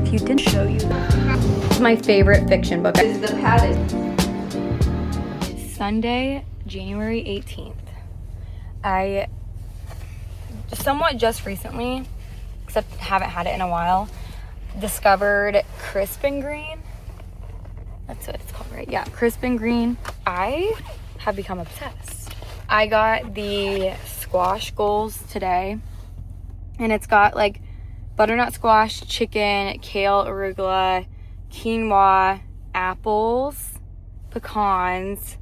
if you didn't show you. This is my favorite fiction book. This is the padded. It's Sunday, January 18th. I somewhat just recently, except haven't had it in a while, discovered Crisp and Green. That's what it's called, right? Yeah, Crisp and Green. I have become obsessed. I got the squash goals today, and it's got like butternut squash, chicken, kale, arugula, quinoa, apples, pecans,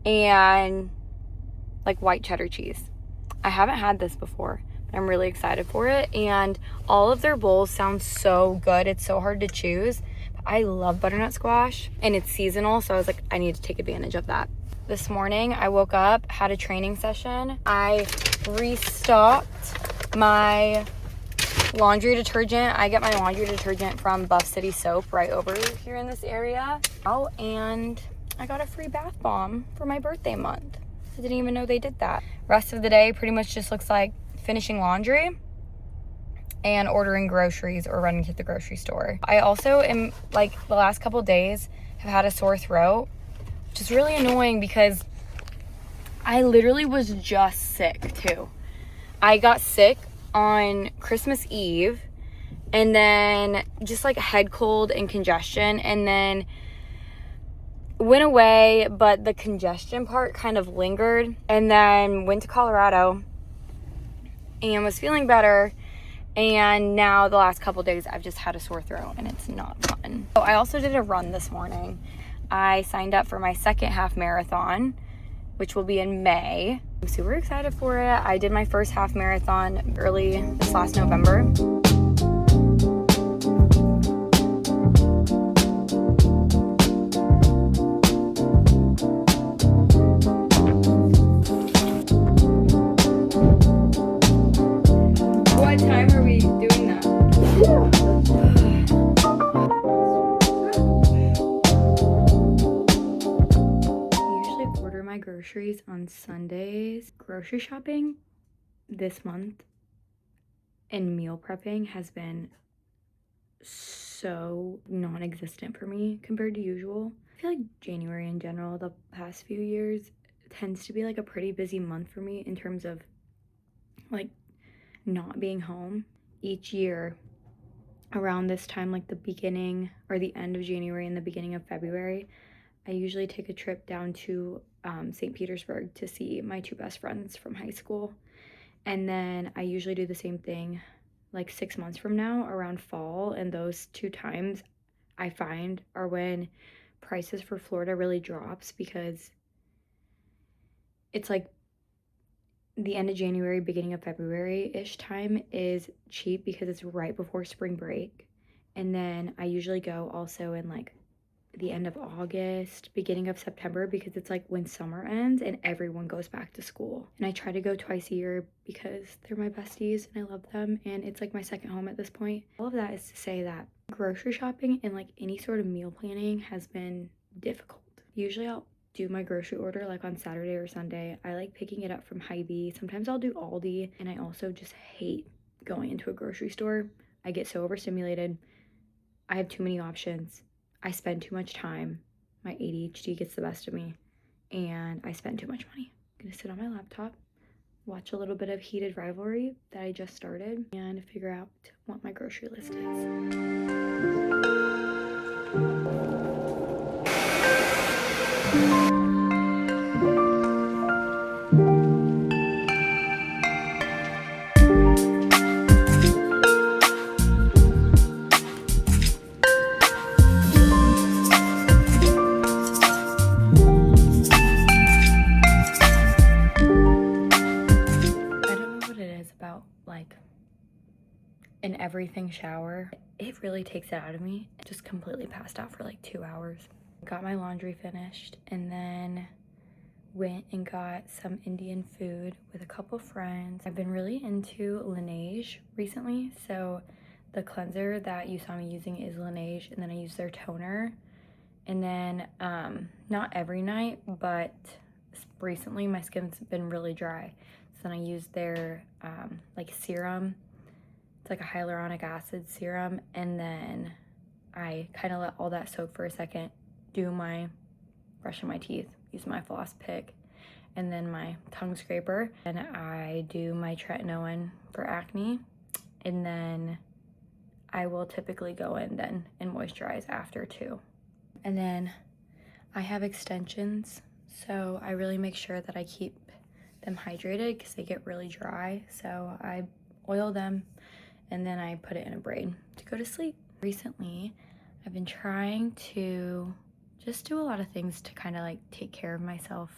and like white cheddar cheese. I haven't had this before, but I'm really excited for it, and all of their bowls sound so good. It's so hard to choose. I love butternut squash, and it's seasonal, so I was like, I need to take advantage of that. This morning, I woke up, had a training session. I restocked my laundry detergent. I get my laundry detergent from Buff City Soap right over here in this area. Oh, and I got a free bath bomb for my birthday month. I didn't even know they did that. Rest of the day pretty much just looks like finishing laundry and ordering groceries or running to the grocery store. I also am, like, the last couple days have had a sore throat, which is really annoying because I literally was just sick too. I got sick on Christmas Eve, and then just like head cold and congestion, and then went away, but the congestion part kind of lingered, and then went to Colorado and was feeling better. And now the last couple days I've just had a sore throat, and it's not fun. So I also did a run this morning. I signed up for my second half marathon, which will be in May. I'm super excited for it. I did my first half marathon early this last November. What time are we doing that? I usually order my groceries on Sundays. Grocery shopping this month and meal prepping has been so non-existent for me compared to usual. I feel like January in general, the past few years, tends to be like a pretty busy month for me in terms of like not being home. Each year around this time, like the beginning or the end of January and the beginning of February, I usually take a trip down to St. Petersburg to see my two best friends from high school. And then I usually do the same thing like 6 months from now around fall, and those two times I find are when prices for Florida really drops, because it's like the end of January, beginning of February-ish time is cheap because it's right before spring break. And then I usually go also in like the end of August, beginning of September, because it's like when summer ends and everyone goes back to school. And I try to go twice a year because they're my besties and I love them, and it's like my second home at this point. All of that is to say that grocery shopping and like any sort of meal planning has been difficult. Usually I'll do my grocery order like on Saturday or Sunday. I like picking it up from Hy-Vee. Sometimes I'll do Aldi, and I also just hate going into a grocery store. I get so overstimulated. I have too many options. I spend too much time. My ADHD gets the best of me, and I spend too much money. I'm gonna sit on my laptop, watch a little bit of Heated Rivalry that I just started, and figure out what my grocery list is. About like an everything shower, it really takes it out of me. I just completely passed out for like 2 hours. Got my laundry finished, and then went and got some Indian food with a couple friends. I've been really into Laneige recently, so the cleanser that you saw me using is Laneige, and then I use their toner. And then not every night, but recently my skin's been really dry, so then I use their like serum It's like a hyaluronic acid serum, and then I kind of let all that soak for a second, brushing my teeth, use my floss pick, and then my tongue scraper. And I do my tretinoin for acne, and then I will typically go in then and moisturize after too. And then I have extensions, so I really make sure that I keep them hydrated because they get really dry. So I oil them and then I put it in a braid to go to sleep. Recently, I've been trying to just do a lot of things to kind of like take care of myself.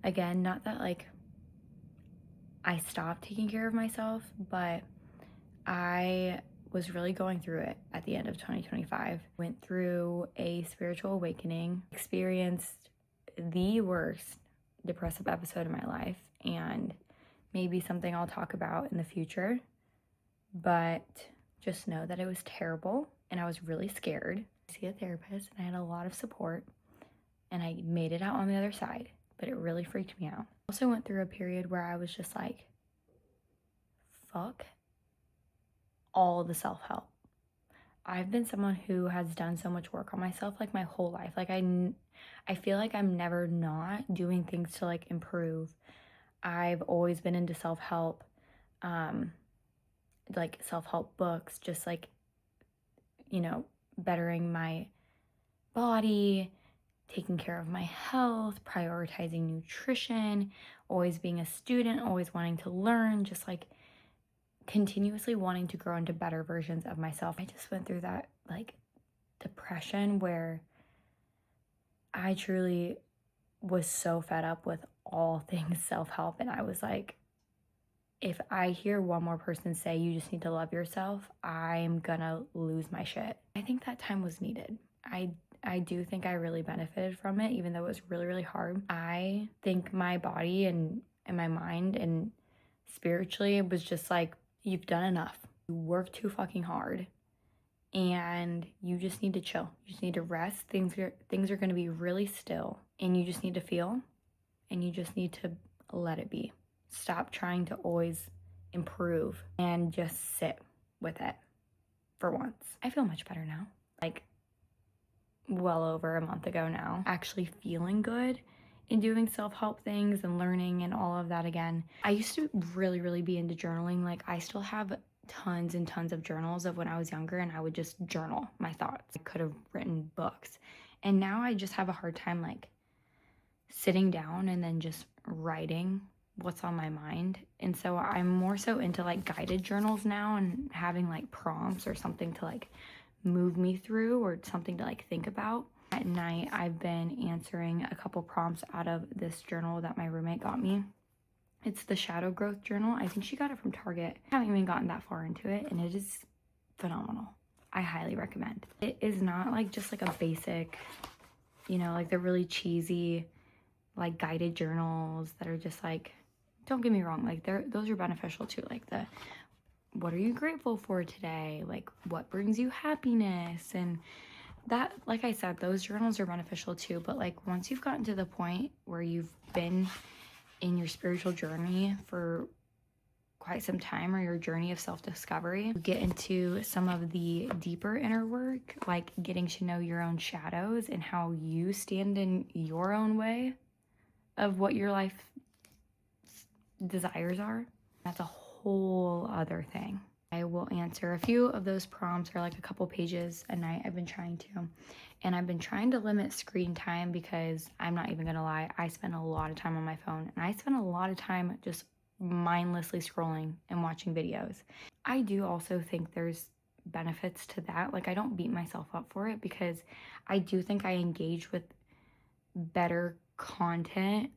Again, not that like I stopped taking care of myself, but I was really going through it at the end of 2025. Went through a spiritual awakening, experienced the worst depressive episode of my life, and maybe something I'll talk about in the future. But just know that it was terrible and I was really scared. I see a therapist and I had a lot of support and I made it out on the other side, but it really freaked me out. I also went through a period where I was just like, fuck all the self-help. I've been someone who has done so much work on myself like my whole life. Like I feel like I'm never not doing things to like improve. I've always been into self-help, like self-help books, just like, you know, bettering my body, taking care of my health, prioritizing nutrition, always being a student, always wanting to learn, just like continuously wanting to grow into better versions of myself. I just went through that like depression where I truly was so fed up with all things self-help, and I was like, if I hear one more person say you just need to love yourself, I'm gonna lose my shit. I think that time was needed. I do think I really benefited from it, even though it was really, really hard. I think my body and my mind and spiritually, it was just like, you've done enough. You work too fucking hard and you just need to chill. You just need to rest. Things are gonna be really still, and you just need to feel, and you just need to let it be. Stop trying to always improve and just sit with it for once. I feel much better now. Like well over a month ago now, actually feeling good in doing self-help things and learning and all of that again. I used to really, really be into journaling. Like I still have tons and tons of journals of when I was younger, and I would just journal my thoughts. I could have written books. And now I just have a hard time like sitting down and then just writing what's on my mind. And so I'm more so into like guided journals now and having like prompts or something to like move me through or something to like think about. At night, I've been answering a couple prompts out of this journal that my roommate got me. It's the Shadow Growth Journal. I think she got it from Target. I haven't even gotten that far into it, and it is phenomenal. I highly recommend. It is not like just like a basic, you know, like the really cheesy like guided journals that are just like, don't get me wrong, like those are beneficial too. Like the what are you grateful for today? Like what brings you happiness? And that, like I said, those journals are beneficial too. But like once you've gotten to the point where you've been in your spiritual journey for quite some time, or your journey of self-discovery, you get into some of the deeper inner work, like getting to know your own shadows and how you stand in your own way of what your life desires are. That's a whole other thing. I will answer a few of those prompts, or like a couple pages a night. I've been trying to, and I've been trying to limit screen time because I'm not even gonna lie, I spend a lot of time on my phone, and I spend a lot of time just mindlessly scrolling and watching videos. I do also think there's benefits to that. Like I don't beat myself up for it because I do think I engage with better content,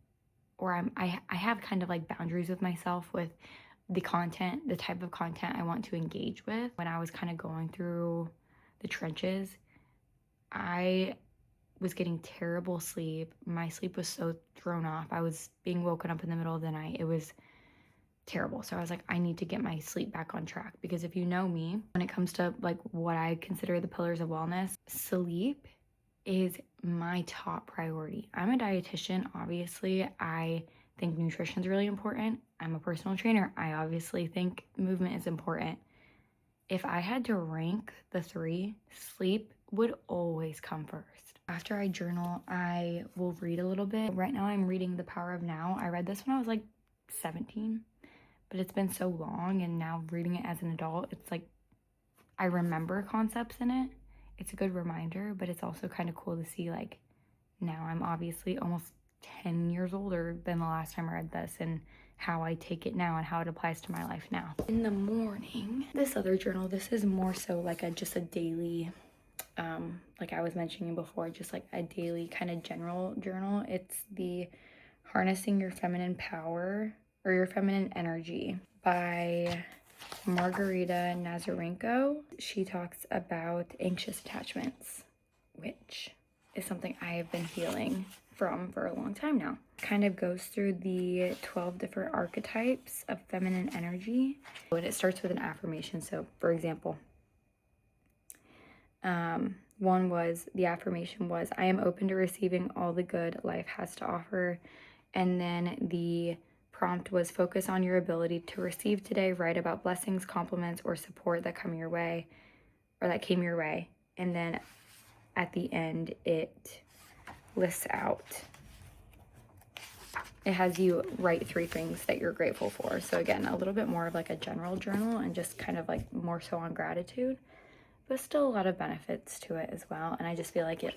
or I have kind of like boundaries with myself with the content, the type of content I want to engage with. When I was kind of going through the trenches, I was getting terrible sleep. My sleep was so thrown off. I was being woken up in the middle of the night. It was terrible. So I was like, I need to get my sleep back on track, because if you know me, when it comes to like what I consider the pillars of wellness, sleep is my top priority. I'm a dietitian, obviously. I think nutrition is really important. I'm a personal trainer. I obviously think movement is important. if I had to rank the three, sleep would always come first. After I journal, I will read a little bit. Right now I'm reading The Power of Now. I read this when I was like 17, but it's been so long, and now reading it as an adult, it's like I remember concepts in it. It's a good reminder, but it's also kind of cool to see, like, now I'm obviously almost 10 years older than the last time I read this, and how I take it now and how it applies to my life now. In the morning, this other journal, this is more so like just a daily, like I was mentioning before, just like a daily kind of general journal. It's the Harnessing Your Feminine Power or Your Feminine Energy by Margarita Nazarenko. She talks about anxious attachments, which is something I have been healing from for a long time now. Kind of goes through the 12 different archetypes of feminine energy. And it starts with an affirmation. So for example, the affirmation was, I am open to receiving all the good life has to offer. And then the prompt was, focus on your ability to receive today, write about blessings, compliments, or support that come your way, or that came your way. And then at the end, it lists out, it has you write 3 things that you're grateful for. So again, a little bit more of like a general journal and just kind of like more so on gratitude, but still a lot of benefits to it as well. And I just feel like it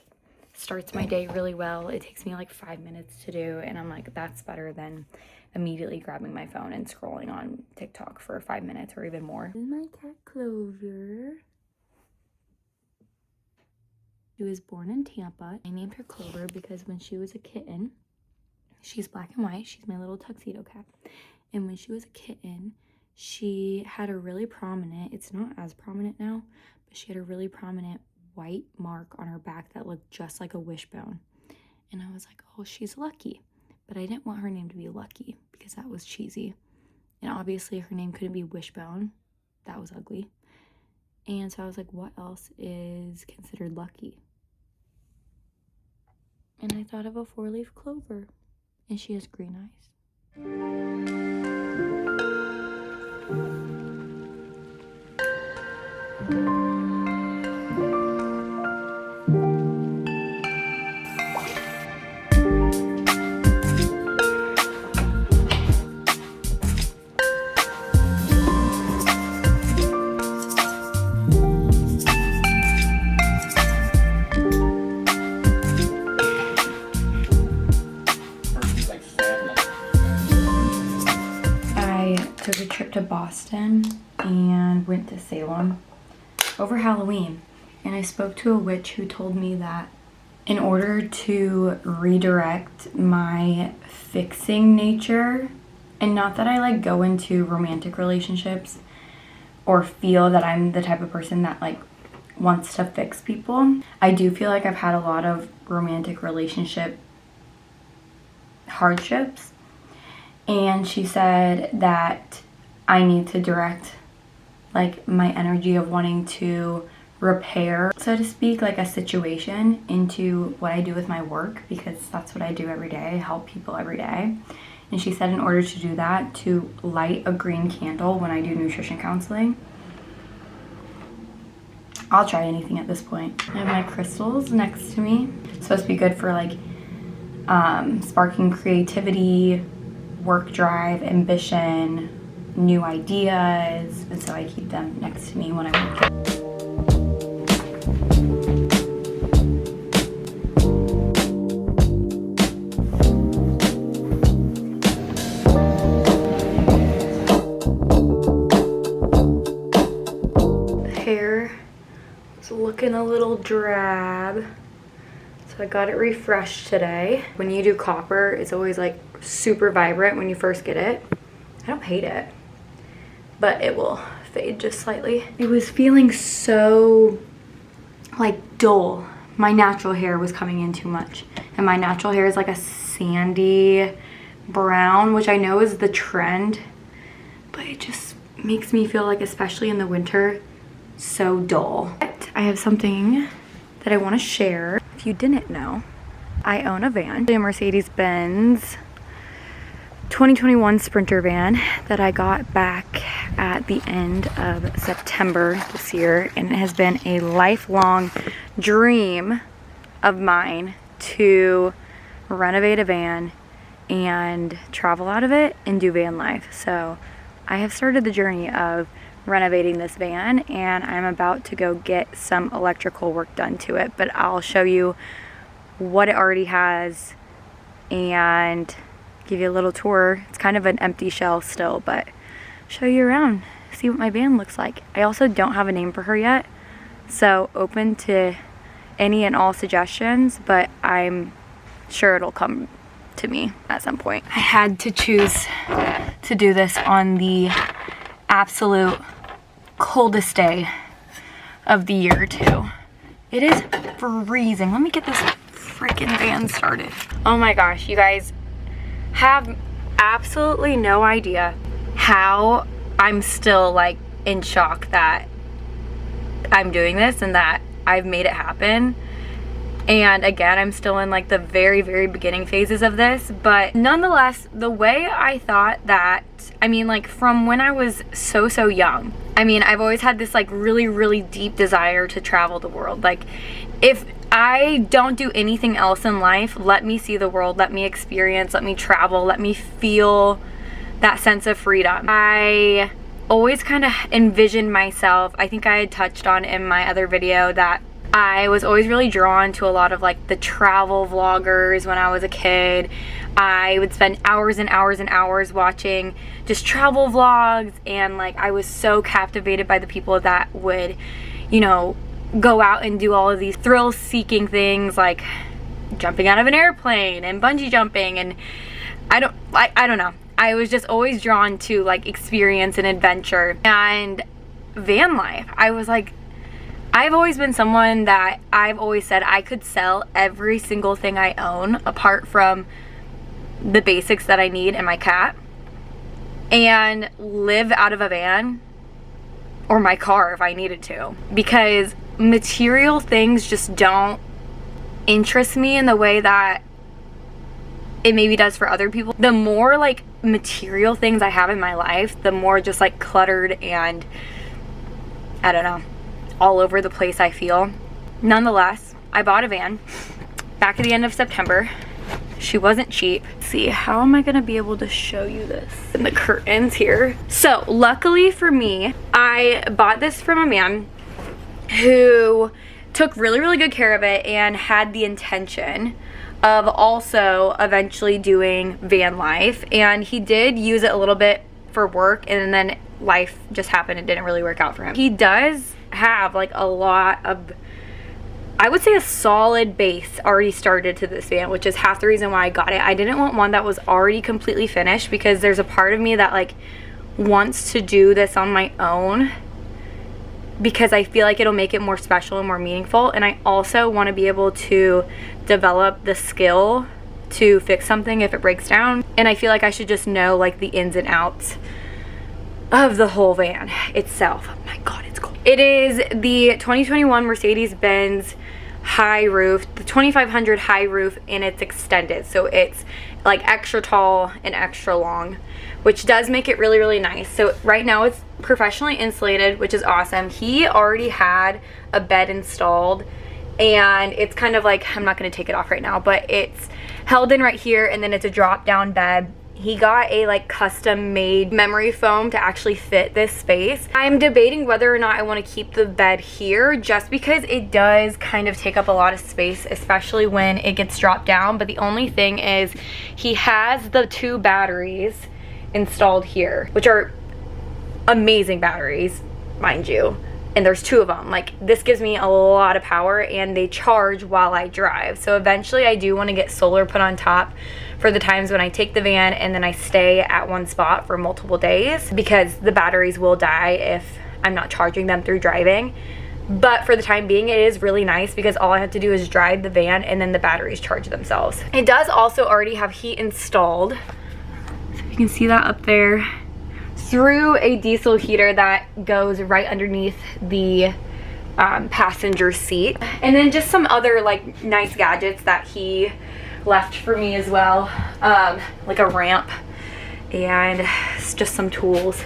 starts my day really well. It takes me like 5 minutes to do, and I'm like, that's better than immediately grabbing my phone and scrolling on TikTok for 5 minutes or even more. This is my cat Clover. She was born in Tampa. I named her Clover because when she was a kitten, she's black and white, she's my little tuxedo cat, and when she was a kitten, she had a really prominent, it's not as prominent now, but she had a really prominent white mark on her back that looked just like a wishbone. And I was like, oh, she's lucky. But I didn't want her name to be Lucky because that was cheesy. And obviously her name couldn't be Wishbone. That was ugly. And so I was like, what else is considered lucky? And I thought of a 4-leaf clover. And she has green eyes. Took a trip to Boston and went to Salem over Halloween, and I spoke to a witch who told me that in order to redirect my fixing nature, and not that I like go into romantic relationships or feel that I'm the type of person that like wants to fix people. I do feel like I've had a lot of romantic relationship hardships. And she said that I need to direct like my energy of wanting to repair, so to speak, like a situation into what I do with my work, because that's what I do every day. I help people every day. And she said in order to do that, to light a green candle when I do nutrition counseling. I'll try anything at this point. I have my crystals next to me. It's supposed to be good for like sparking creativity, work drive, ambition, new ideas, and so I keep them next to me when I'm working. The hair is looking a little drab, so I got it refreshed today. When you do copper, it's always like super vibrant when you first get it. I don't hate it, but it will fade just slightly. It was feeling so like dull. My natural hair was coming in too much, and my natural hair is like a sandy brown, which I know is the trend, but it just makes me feel like, especially in the winter, so dull. I have something that I want to share. If you didn't know, I own a van, a Mercedes-Benz 2021 Sprinter van that I got back at the end of September this year, and it has been a lifelong dream of mine to renovate a van and travel out of it and do van life. So I have started the journey of renovating this van, and I'm about to go get some electrical work done to it, but I'll show you what it already has and give you a little tour. It's kind of an empty shell still, but show you around, see what my van looks like. I also don't have a name for her yet, so open to any and all suggestions, but I'm sure it'll come to me at some point. I had to choose to do this on the absolute coldest day of the year too. It is freezing. Let me get this freaking van started. Oh my gosh, you guys have absolutely no idea how I'm still like in shock that I'm doing this and that I've made it happen. And again, I'm still in like the very, very beginning phases of this, but nonetheless, the way I thought that, I mean, like from when I was so young, I mean, I've always had this like really, really deep desire to travel the world. Like if I don't do anything else in life, let me see the world, let me experience, let me travel, let me feel that sense of freedom. I always kind of envisioned myself, I think I had touched on in my other video that I was always really drawn to a lot of like the travel vloggers when I was a kid. I would spend hours and hours and hours watching just travel vlogs, and like I was so captivated by the people that would, you know, go out and do all of these thrill-seeking things like jumping out of an airplane and bungee jumping, and I don't know. I was just always drawn to like experience and adventure and van life. I was like, I've always been someone that I've always said I could sell every single thing I own apart from the basics that I need and my cat, and live out of a van or my car if I needed to, because material things just don't interest me in the way that it maybe does for other people. The more like material things I have in my life, the more just like cluttered and I don't know, all over the place I feel. Nonetheless, I bought a van back at the end of September. She wasn't cheap. Let's see, how am I gonna be able to show you this in the curtains here? So luckily for me, I bought this from a man who took really, really good care of it and had the intention of also eventually doing van life. And he did use it a little bit for work, and then life just happened. It didn't really work out for him. He does have like a lot of, I would say, a solid base already started to this van, which is half the reason why I got it. I didn't want one that was already completely finished, because there's a part of me that like wants to do this on my own, because I feel like it'll make it more special and more meaningful. And I also want to be able to develop the skill to fix something if it breaks down. And I feel like I should just know like the ins and outs of the whole van itself. Oh my God, it's cold. It is the 2021 Mercedes-Benz high roof, the 2500 high roof, and it's extended. So it's like extra tall and extra long, which does make it really, really nice. So right now it's professionally insulated, which is awesome. He already had a bed installed, and it's kind of like, I'm not going to take it off right now, but it's held in right here, and then it's a drop down bed. He got a like custom made memory foam to actually fit this space. I'm debating whether or not I want to keep the bed here, just because it does kind of take up a lot of space, especially when it gets dropped down. But the only thing is he has the 2 batteries installed here, which are amazing batteries, mind you. And there's 2 of them. Like, this gives me a lot of power, and they charge while I drive. So eventually I do want to get solar put on top for the times when I take the van and then I stay at one spot for multiple days, because the batteries will die if I'm not charging them through driving. But for the time being, it is really nice because all I have to do is drive the van and then the batteries charge themselves. It does also already have heat installed. So you can see that up there, through a diesel heater that goes right underneath the passenger seat. And then just some other like nice gadgets that he left for me as well, like a ramp and just some tools.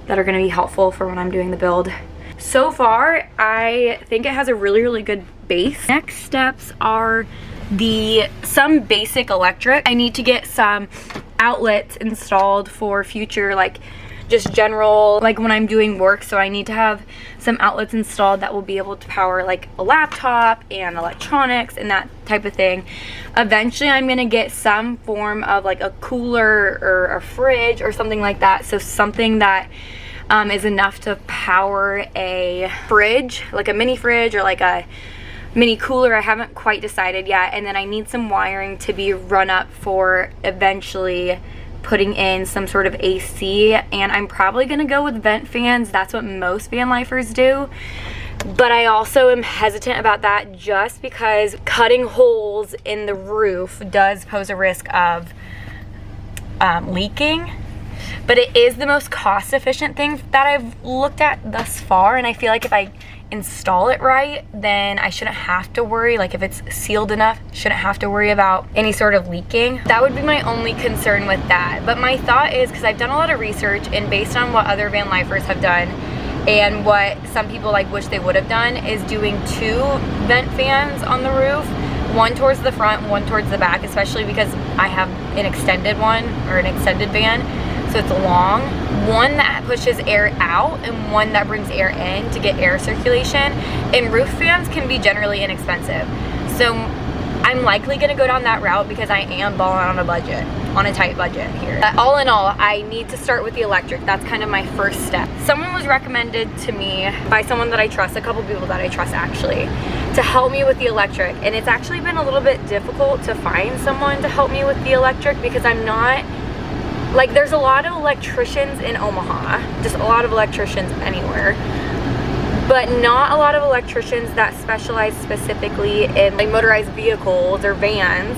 that are going to be helpful for when I'm doing the build. So far, I think it has a really, really good base. Next steps are some basic electric. I need to get some outlets installed for future, like just general, like when I'm doing work. So I need to have some outlets installed that will be able to power like a laptop and electronics and that type of thing. Eventually I'm gonna get some form of like a cooler or a fridge or something like that. So something that is enough to power a fridge, like a mini fridge or like a mini cooler. I haven't quite decided yet. And then I need some wiring to be run up for eventually putting in some sort of AC, and I'm probably gonna go with vent fans. That's what most van lifers do, but I also am hesitant about that just because cutting holes in the roof does pose a risk of leaking. But it is the most cost efficient thing that I've looked at thus far, and I feel like if I install it right, then I shouldn't have to worry, like if it's sealed enough, shouldn't have to worry about any sort of leaking. That would be my only concern with that. But my thought is, because I've done a lot of research, and based on what other van lifers have done and what some people like wish they would have done, is doing 2 vent fans on the roof, one towards the front, one towards the back, especially because I have an extended one or an extended van. So it's long, one that pushes air out and one that brings air in to get air circulation. And roof fans can be generally inexpensive. So I'm likely gonna go down that route because I am balling on a budget, on a tight budget here. But all in all, I need to start with the electric. That's kind of my first step. Someone was recommended to me by someone that I trust, a couple people that I trust actually, to help me with the electric. And it's actually been a little bit difficult to find someone to help me with the electric because I'm not, like, there's a lot of electricians in Omaha, just a lot of electricians anywhere, but not a lot of electricians that specialize specifically in like motorized vehicles or vans.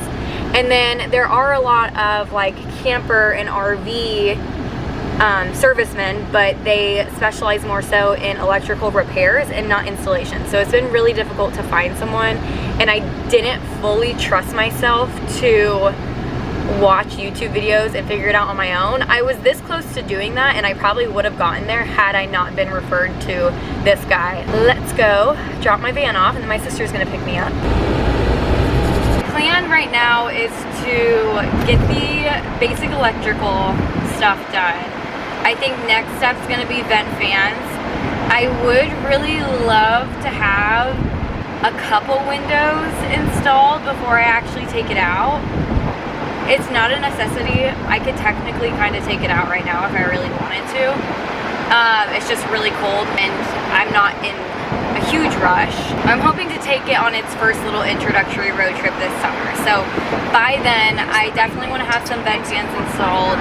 And then there are a lot of like camper and RV servicemen, but they specialize more so in electrical repairs and not installation. So it's been really difficult to find someone, and I didn't fully trust myself to watch YouTube videos and figure it out on my own. I was this close to doing that, and I probably would have gotten there had I not been referred to this guy. Let's go drop my van off, and then my sister's gonna pick me up. The plan right now is to get the basic electrical stuff done. I think next step's gonna be vent fans. I would really love to have a couple windows installed before I actually take it out. It's not a necessity. I could technically kind of take it out right now if I really wanted to. It's just really cold and I'm not in a huge rush. I'm hoping to take it on its first little introductory road trip this summer. So by then, I definitely want to have some vent fans installed.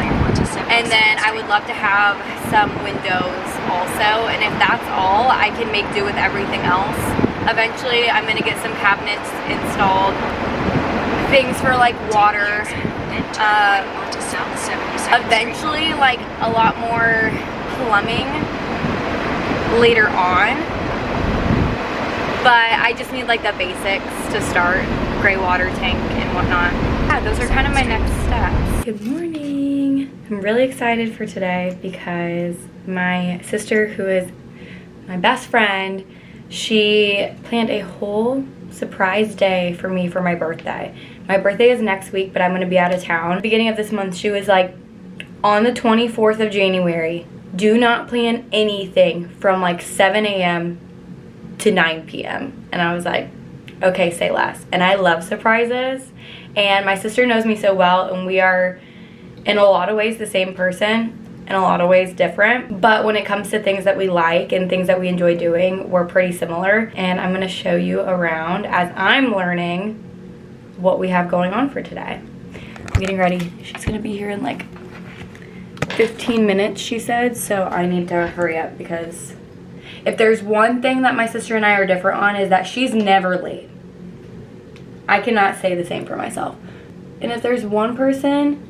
And then I would love to have some windows also. And if that's all, I can make do with everything else. Eventually, I'm going to get some cabinets installed. Things for like water. Eventually, like a lot more plumbing later on, but I just need like the basics to start, gray water tank and whatnot. Yeah, those are kind of my next steps. Good morning. I'm really excited for today because my sister, who is my best friend, she planned a whole surprise day for me for my birthday. My birthday is next week, but I'm going to be out of town. Beginning of this month, she was like, on the 24th of January, do not plan anything from like 7 a.m. to 9 p.m. And I was like, okay, say less. And I love surprises. And my sister knows me so well, and we are in a lot of ways the same person, in a lot of ways different. But when it comes to things that we like and things that we enjoy doing, we're pretty similar. And I'm going to show you around as I'm learning what we have going on for today. I'm getting ready. She's gonna be here in like 15 minutes, she said, so I need to hurry up because if there's one thing that my sister and I are different on is that she's never late. I cannot say the same for myself. And if there's one person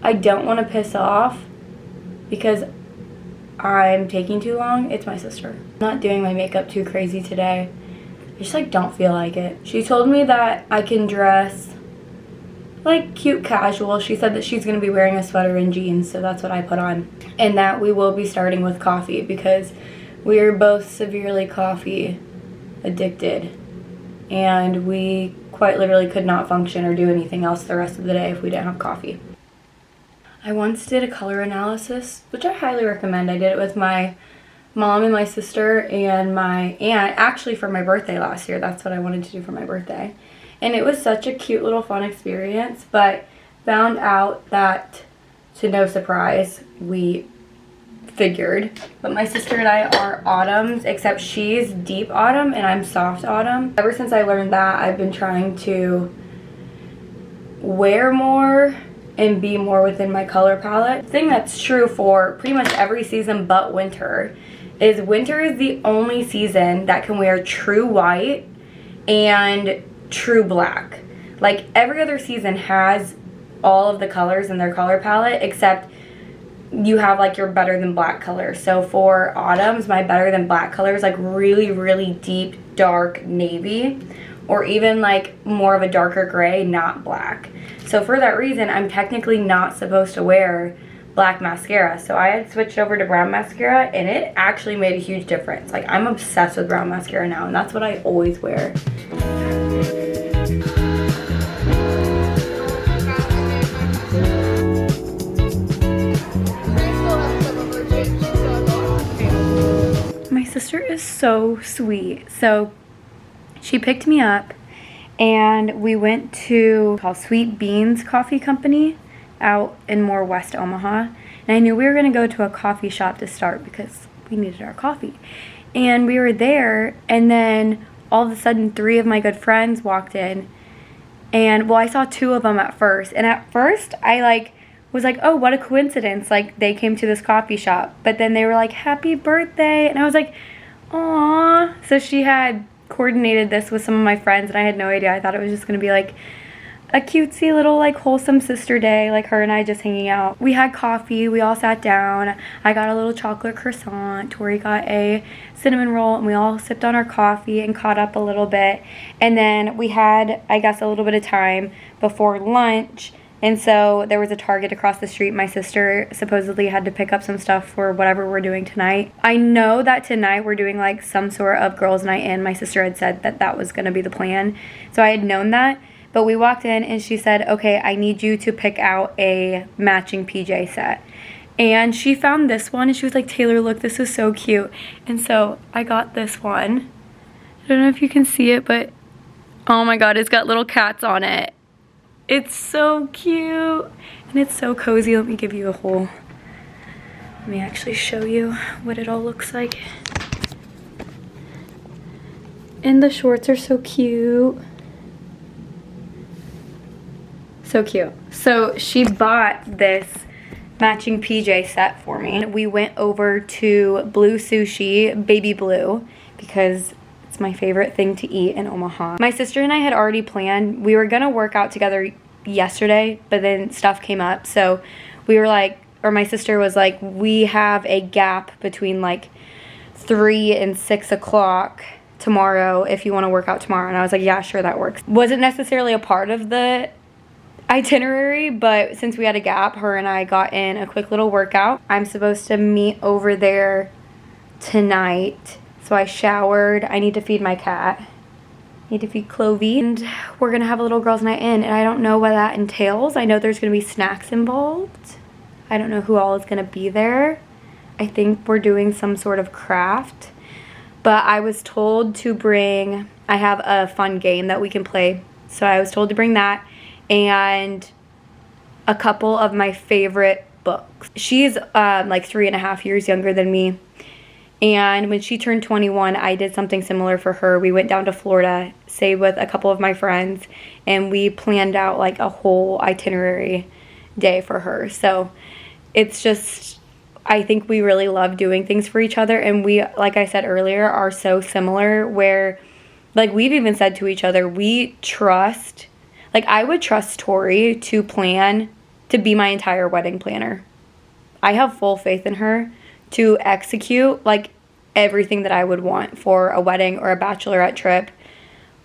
I don't want to piss off because I'm taking too long, it's my sister. I'm not doing my makeup too crazy today. I just like don't feel like it. She told me that I can dress like cute casual. She said that she's going to be wearing a sweater and jeans, so that's what I put on. And that we will be starting with coffee because we are both severely coffee addicted. And we quite literally could not function or do anything else the rest of the day if we didn't have coffee. I once did a color analysis, which I highly recommend. I did it with my mom and my sister and my aunt, actually for my birthday last year. That's what I wanted to do for my birthday. And it was such a cute little fun experience, but found out that, to no surprise, we figured. But my sister and I are autumns, except she's deep autumn and I'm soft autumn. Ever since I learned that, I've been trying to wear more and be more within my color palette. The thing that's true for pretty much every season but winter is the only season that can wear true white and true black. Like every other season has all of the colors in their color palette except you have like your better than black color. So for autumns, my better than black color is like really, really deep, dark navy, or even like more of a darker gray, not black. So for that reason, I'm technically not supposed to wear black mascara. So I had switched over to brown mascara and it actually made a huge difference. Like I'm obsessed with brown mascara now and that's what I always wear. My sister is so sweet. So she picked me up and we went to called Sweet Beans Coffee Company out in more West Omaha. And I knew we were gonna go to a coffee shop to start because we needed our coffee. And we were there and then all of a sudden 3 of my good friends walked in. And well, I saw 2 of them at first. And at first I was like, oh, what a coincidence. Like they came to this coffee shop. But then they were like, happy birthday. And I was like, aw. So she had coordinated this with some of my friends and I had no idea. I thought it was just gonna be like a cutesy little like wholesome sister day, like her and I just hanging out. We had coffee, we all sat down. I got a little chocolate croissant, Tori got a cinnamon roll, and we all sipped on our coffee and caught up a little bit. And then we had, I guess, a little bit of time before lunch. And so there was a Target across the street. My sister supposedly had to pick up some stuff for whatever we're doing tonight. I know that tonight we're doing like some sort of girls' night in. My sister had said that that was going to be the plan. So I had known that. But we walked in and she said, okay, I need you to pick out a matching PJ set. And she found this one and she was like, Taylor, look, this is so cute. And so I got this one. I don't know if you can see it, but oh my God, it's got little cats on it. It's so cute and it's so cozy. Let me give you a whole, let me actually show you what it all looks like. And the shorts are so cute. So cute. So she bought this matching PJ set for me. We went over to Blue Sushi, Baby Blue, because it's my favorite thing to eat in Omaha. My sister and I had already planned, we were gonna work out together yesterday, but then stuff came up. So we were like, or my sister was like, we have a gap between like 3 and 6 o'clock tomorrow if you wanna work out tomorrow. And I was like, yeah, sure, that works. Wasn't necessarily a part of the itinerary, but since we had a gap, her and I got in a quick little workout. I'm supposed to meet over there tonight. So I showered. I need to feed my cat. Need to feed Clovey. And we're gonna have a little girls' night in, and I don't know what that entails. I know there's gonna be snacks involved. I don't know who all is gonna be there. I think we're doing some sort of craft. But I was told to bring, I have a fun game that we can play. So I was told to bring that and a couple of my favorite books. She's like 3.5 years younger than me. And when she turned 21, I did something similar for her. We went down to Florida, stayed with a couple of my friends, and we planned out like a whole itinerary day for her. So it's just, I think we really love doing things for each other. And we, like I said earlier, are so similar where like we've even said to each other, we trust, like I would trust Tori to plan, to be my entire wedding planner. I have full faith in her to execute like everything that I would want for a wedding or a bachelorette trip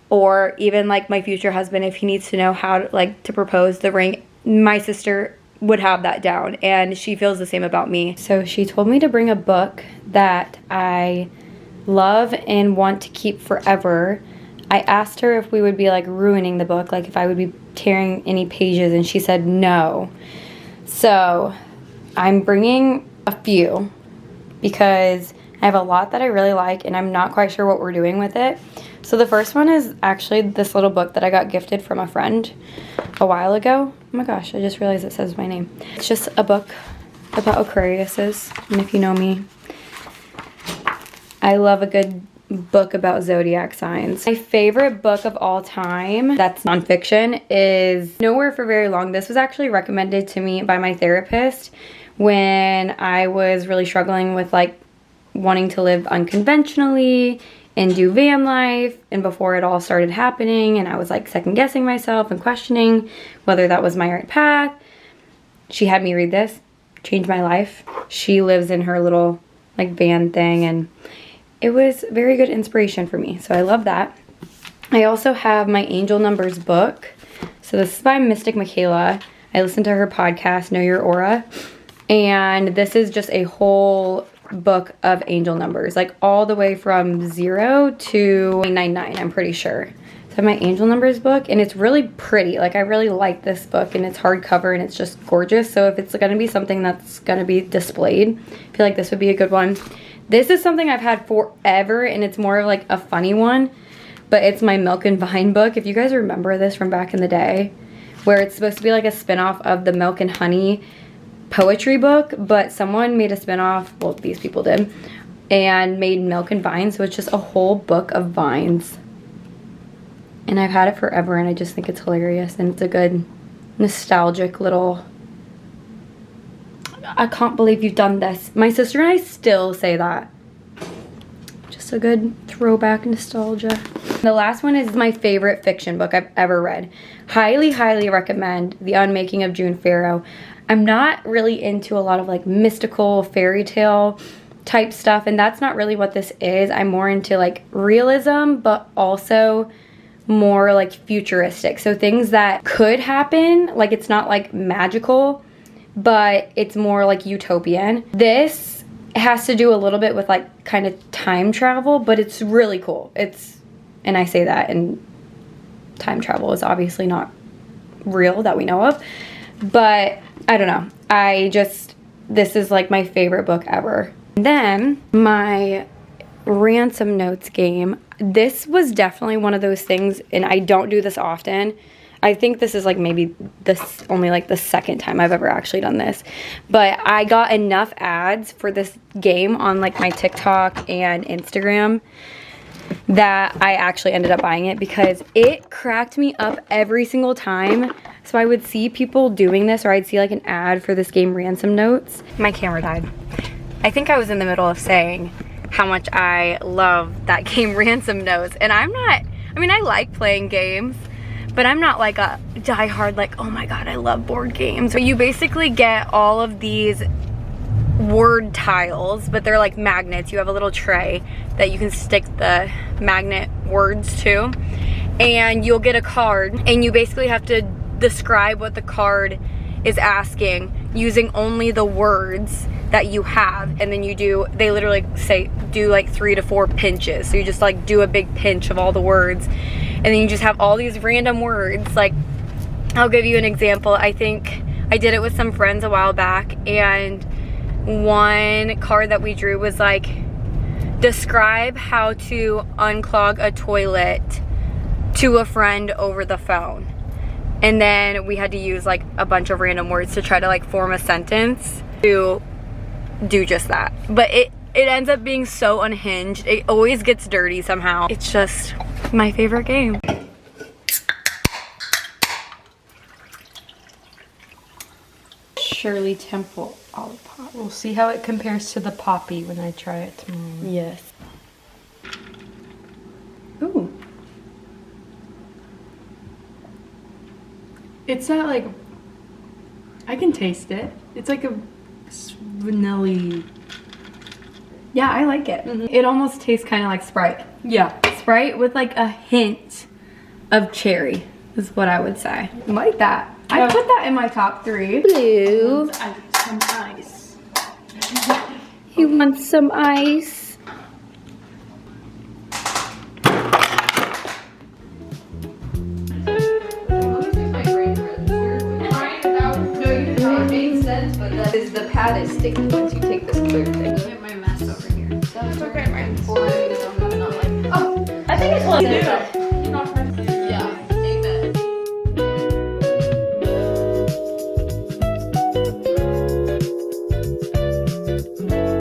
or even like my future husband, if he needs to know how to, like, to propose the ring, my sister would have that down, and she feels the same about me. So she told me to bring a book that I love and want to keep forever. I asked her if we would be like ruining the book, like if I would be tearing any pages, and she said no. So I'm bringing a few because I have a lot that I really like and I'm not quite sure what we're doing with it. So the first one is actually this little book that I got gifted from a friend a while ago. Oh my gosh, I just realized it says my name. It's just a book about Aquariuses, and if you know me, I love a good book about zodiac signs. My favorite book of all time that's nonfiction is Nowhere for Very Long. This was actually recommended to me by my therapist when I was really struggling with like wanting to live unconventionally and do van life, and before it all started happening and I was like second guessing myself and questioning whether that was my right path. She had me read this, changed my life. She lives in her little like van thing, and it was very good inspiration for me, so I love that. I also have my Angel Numbers book. So this is by Mystic Michaela. I listened to her podcast, Know Your Aura, and this is just a whole book of angel numbers, like all the way from 0 to 99, I'm pretty sure. So I have my Angel Numbers book, and it's really pretty. Like I really like this book, and it's hardcover and it's just gorgeous. So if it's gonna be something that's gonna be displayed, I feel like this would be a good one. This is something I've had forever, and it's more of like a funny one, but it's my Milk and Vine book. If you guys remember this from back in the day, where it's supposed to be like a spinoff of the Milk and Honey poetry book, but someone made a spinoff, well, these people did, and made Milk and Vine, so it's just a whole book of vines. And I've had it forever, and I just think it's hilarious, and it's a good nostalgic little... I can't believe you've done this. My sister and I still say that. Just a good throwback nostalgia. The last one is my favorite fiction book I've ever read. Highly, highly recommend The Unmaking of June Farrow. I'm not really into a lot of like mystical fairy tale type stuff, and that's not really what this is. I'm more into like realism, but also more like futuristic. So things that could happen, like it's not like magical, but it's more like utopian. This has to do a little bit with like kind of time travel, but it's really cool. And I say that, and time travel is obviously not real that we know of, but I don't know. This is like my favorite book ever. Then my ransom notes game. This was definitely one of those things, and I don't do this often. I think this is like maybe only like the second time I've ever actually done this. But I got enough ads for this game on like my TikTok and Instagram that I actually ended up buying it because it cracked me up every single time. So I would see people doing this, or I'd see like an ad for this game, Ransom Notes. My camera died. I think I was in the middle of saying how much I love that game, Ransom Notes. And I like playing games, but I'm not like a diehard, like, oh my God, I love board games. So you basically get all of these word tiles, but they're like magnets. You have a little tray that you can stick the magnet words to, and you'll get a card, and you basically have to describe what the card is asking using only the words that you have. And then they literally say do like 3 to 4 pinches, so you just like do a big pinch of all the words, and then you just have all these random words. Like, I'll give you an example. I think I did it with some friends a while back, and one card that we drew was like, describe how to unclog a toilet to a friend over the phone. And then we had to use like a bunch of random words to try to like form a sentence to do just that. But it ends up being so unhinged. It always gets dirty somehow. It's just my favorite game. Shirley Temple Olipop. We'll see how it compares to the Poppy when I try it tomorrow. Yes. Ooh. It's not like, I can taste it. It's like a vanilla. Yeah, I like it. It almost tastes kind of like Sprite. Yeah. Sprite with like a hint of cherry, is what I would say. I like that. I Yeah. put that in my top 3. Blue. Some ice. He wants some ice. It made sense, but that is the pad is sticky once you take this clear thing. Get my mess over here. That's okay, my